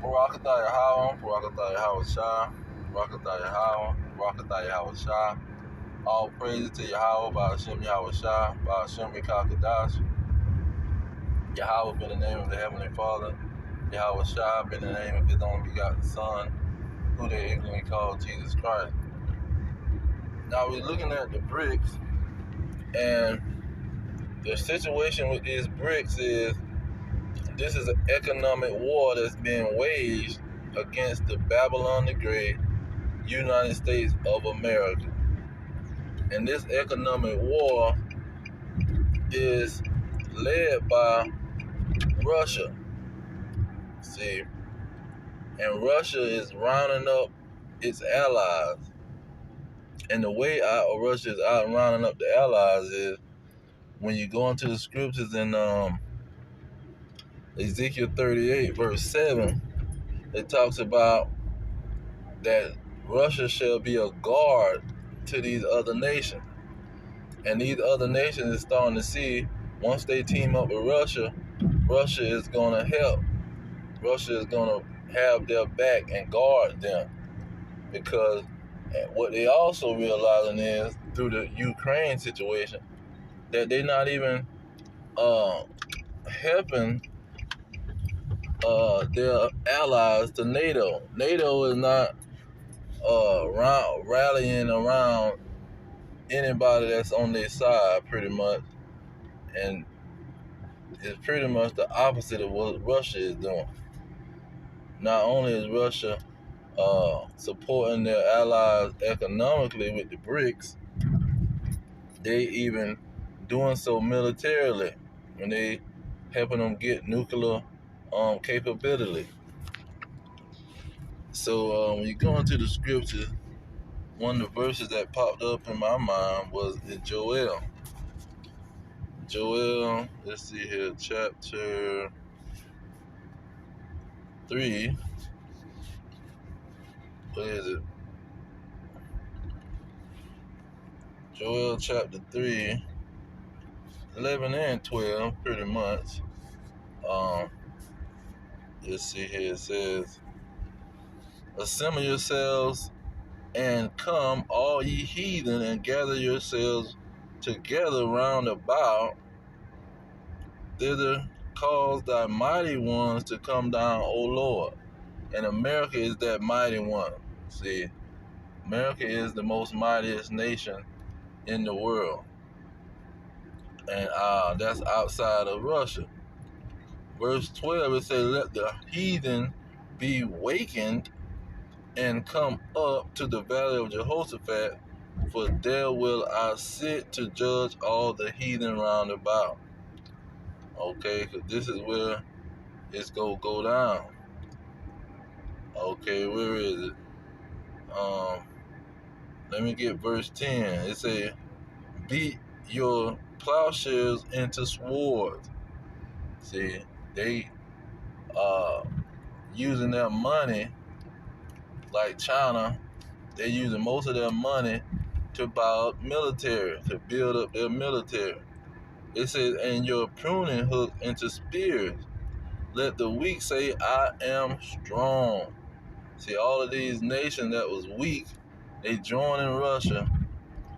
Barakatah Yahweh, Barakatah Yahweh Shah, Barakatah Yahweh, Barakatah Yahweh Shah. All praises to Yahweh, by Hashem Yahweh Shah, by Hashem Yahweh. Yahweh be the name of the Heavenly Father. Yahweh Shah be the name of His only begotten Son, who they ignorantly call Jesus Christ. Now we're looking at the bricks, and the situation with these bricks is this is an economic war that's being waged against the Babylon the Great, United States of America. And this economic war is led by Russia. See, and Russia is rounding up its allies. And the way Russia is out rounding up the allies is when you go into the scriptures in Ezekiel 38, verse 7, it talks about that Russia shall be a guard to these other nations. And these other nations is starting to see, once they team up with Russia, Russia is going to help. Russia is going to have their back and guard them. Because what they also realizing is, through the Ukraine situation, that they're not even helping their allies to NATO. NATO is not rallying around anybody that's on their side, pretty much. And it's pretty much the opposite of what Russia is doing. Not only is Russia supporting their allies economically with the BRICS, they even doing so militarily when they helping them get nuclear capability. So when you go into the scripture, one of the verses that popped up in my mind was in Joel. Joel, let's see here, chapter 3. What is it? Joel chapter 3, 11 and 12, pretty much. Let's see here, it says, assemble yourselves and come, all ye heathen, and gather yourselves together round about. Thither cause thy mighty ones to come down, O Lord. And America is that mighty one. See, America is the most mightiest nation in the world. And that's outside of Russia. Verse 12, it says, let the heathen be wakened and come up to the valley of Jehoshaphat, for there will I sit to judge all the heathen round about. Okay, because this is where it's going to go down. Okay, where is it? Let me get verse 10. It says, beat your plowshares into swords. See, they using their money, like China, they're using most of their money to buy up military, to build up their military. It says, and your pruning hook into spears. Let the weak say, I am strong. See, all of these nations that was weak, they joining Russia,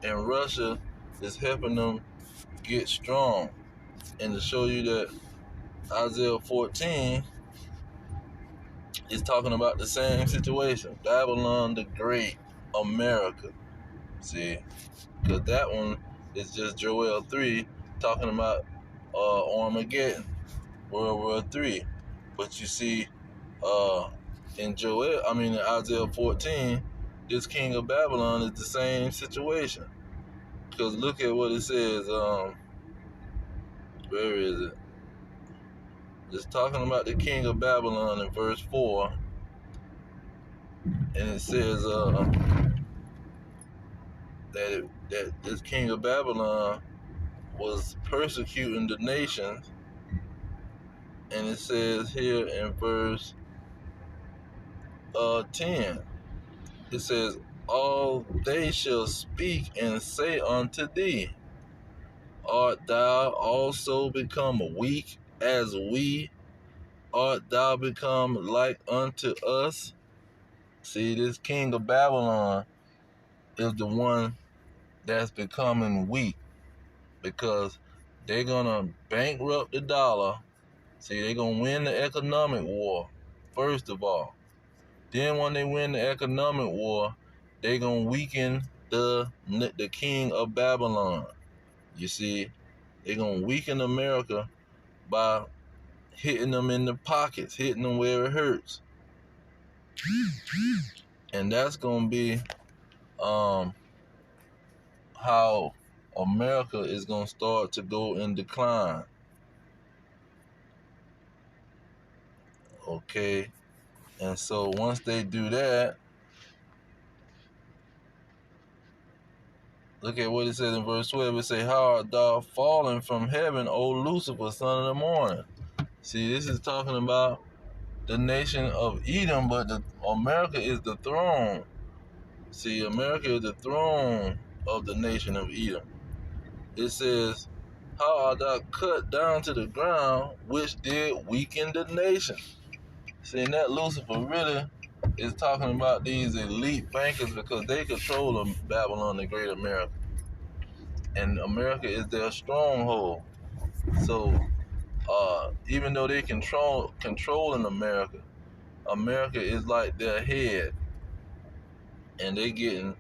and Russia is helping them get strong. And to show you that Isaiah 14 is talking about the same situation. Babylon the Great, America. See, because that one is just Joel 3 talking about Armageddon, World War 3. But you see, in Isaiah 14, this king of Babylon is the same situation. Because look at what it says. Where is it? It's talking about the king of Babylon in verse 4. And it says that this king of Babylon was persecuting the nations. And it says here in verse 10, it says, all they shall speak and say unto thee, art thou also become weak as we? art thou become like unto us? See, this king of Babylon is the one that's becoming weak because they're gonna bankrupt the dollar. See, they're gonna win the economic war, first of all. Then when they win the economic war, they're gonna weaken the king of Babylon. You see, they're gonna weaken America by hitting them in the pockets, hitting them where it hurts. And that's gonna be how America is gonna start to go in decline. Okay, and so once they do that, look at what it says in verse 12. It says, "How art thou fallen from heaven, O Lucifer, son of the morning?" See, this is talking about the nation of Edom, but America is the throne. See, America is the throne of the nation of Edom. It says, "How art thou cut down to the ground, which did weaken the nation?" See, and that Lucifer really is talking about these elite bankers because they control Babylon, the Great America. And America is their stronghold. So, even though they controlling America, America is like their head, and they getting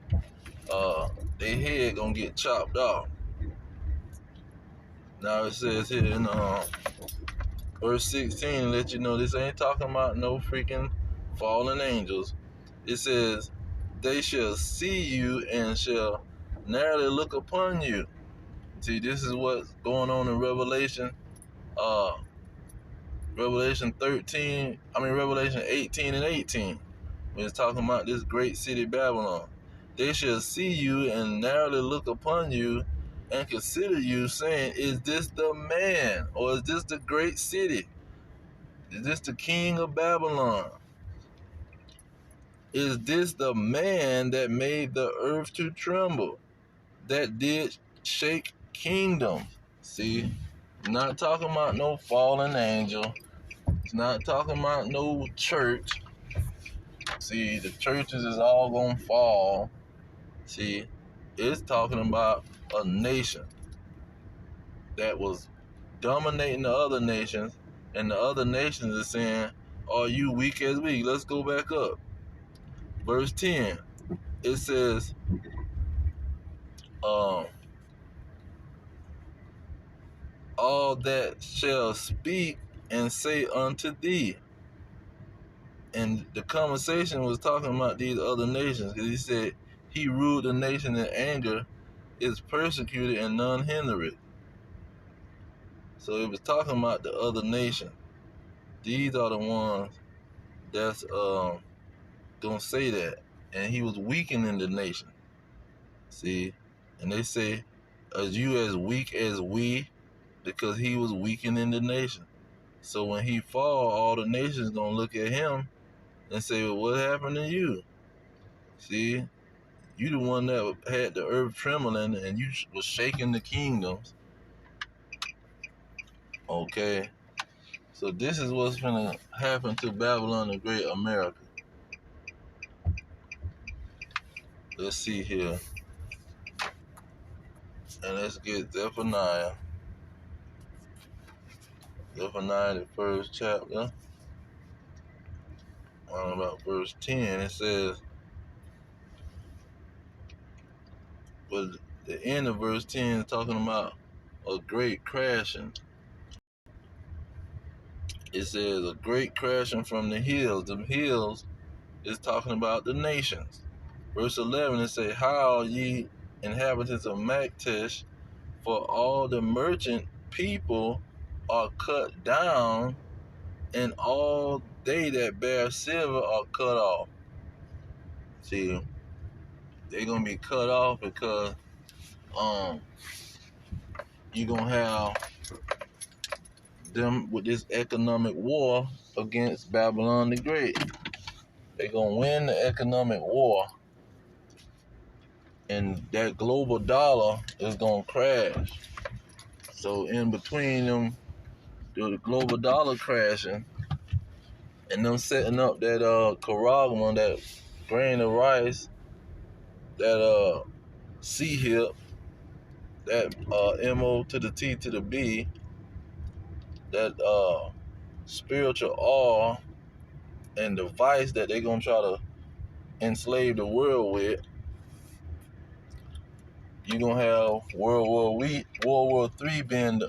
their head gonna get chopped off. Now it says here in verse 16, let you know this ain't talking about no freaking fallen angels. It says, "They shall see you and shall narrowly look upon you." See, this is what's going on in Revelation 18 and 18, when it's talking about this great city Babylon. "They shall see you and narrowly look upon you and consider you, saying, Is this the man, or is this the great city? Is this the king of Babylon? Is this the man that made the earth to tremble, that did shake kingdoms?" See, not talking about no fallen angel. It's not talking about no church. See, the churches is all gonna fall. See, it's talking about a nation that was dominating the other nations, and the other nations are saying, "Are you weak as we?" Let's go back up. Verse 10, it says, all that shall speak and say unto thee. And the conversation was talking about these other nations, because he said, "He ruled the nation in anger, is persecuted, and none hinder it." So it was talking about the other nation. These are the ones that's gonna say that. And he was weakening the nation. See? And they say, "Are you as weak as we?" Because he was weakening the nation. So when he fall, all the nations gonna look at him and say, "Well, what happened to you?" See? You the one that had the earth trembling, and you was shaking the kingdoms. Okay? So this is what's gonna happen to Babylon the Great America. Let's see here. And let's get Zephaniah. Zephaniah, the first chapter. About verse 10, it says, but the end of verse 10 is talking about a great crashing. It says, "A great crashing from the hills." The hills is talking about the nations. Verse 11, it says, "How ye inhabitants of Maktesh, for all the merchant people are cut down, and all they that bear silver are cut off." See, they're gonna be cut off because you're gonna have them with this economic war against Babylon the Great. They're gonna win the economic war, and that global dollar is gonna crash. So in between them, the global dollar crashing, and them setting up that charagma, that grain of rice, that C hip, that MO to the T to the B, that spiritual awe and device that they gonna try to enslave the world with. You gonna have World War III being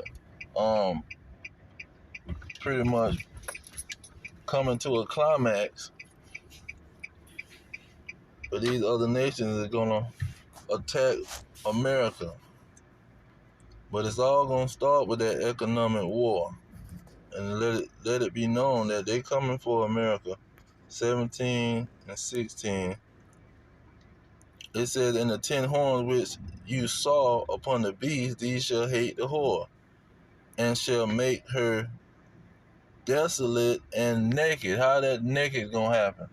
pretty much coming to a climax, but these other nations are gonna attack America. But it's all gonna start with that economic war, and let it be known that they coming for America. 17 and 16. It says, "In the 10 horns which you saw upon the beast, these shall hate the whore, and shall make her desolate and naked." How that naked gonna happen?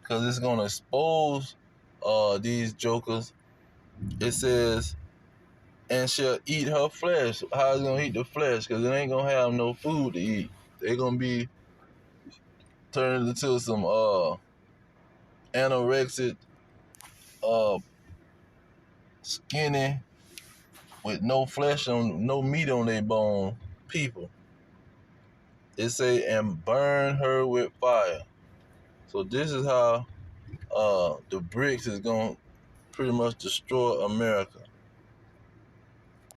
Because it's gonna expose these jokers. It says, "And shall eat her flesh." How is it gonna eat the flesh? Because it ain't gonna have no food to eat. They gonna be turned into some anorexic, uh skinny, with no flesh on, no meat on their bone people. It say, "And burn her with fire." So this is how the bricks is gonna pretty much destroy America.